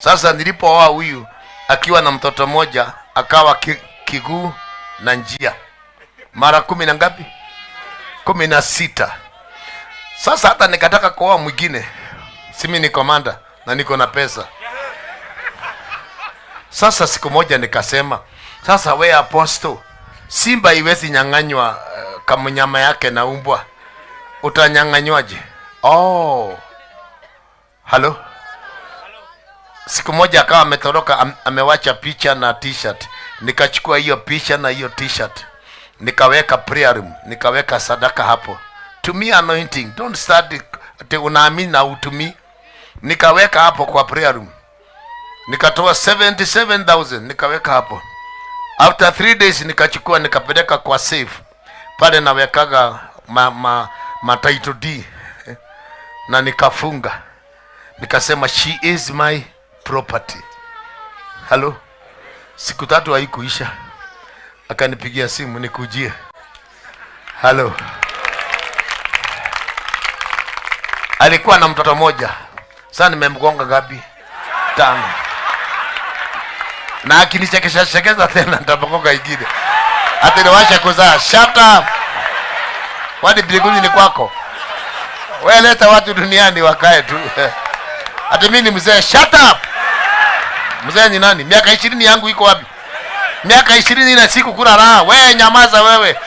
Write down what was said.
Sasa nilipooa huyu akiwa na mtoto mmoja akawa kiguu na njia mara 10 na ngapi? 16. Sasa hata nikataka kuoa mwingine, simi ni komanda na niko na pesa. Sasa siku moja nikasema, sasa we apostle, simba iwezi nyang'anywa kama nyama yake na umbwa, utanyang'anywaje? Halo. Siku moja akawa ametoroka, amewacha picha na t-shirt. Nikachukua hiyo picha na hiyo t-shirt, nikaweka prayer room, nikaweka sadaka hapo. Tumia anointing, don't start unaamini na utumi. Nikaweka hapo kwa prayer room, nikatoa 77,000 nikaweka hapo. After 3 days nikachukua nikapeleka kwa safe pale, nawekaga ma title D na nikafunga, nikasema she is my property. Hello. Siku 3 haikuisha, akanipigia simu nikujie. Hello. Alikuwa na mtoto mmoja. Sasa nimemgonga ngapi? 5. Na akinichekesha tena nitapokoka ingine. Ati niwasha kuzaa. Shut up. Wadi mbinguni ni kwako. Wewe leta watu duniani wakae tu. Ati mimi ni mzee. Shut up. Mzee ni nani? Miaka 20 yangu iko wapi? Miaka 20 na siku kula raha. Wewe nyamaza wewe.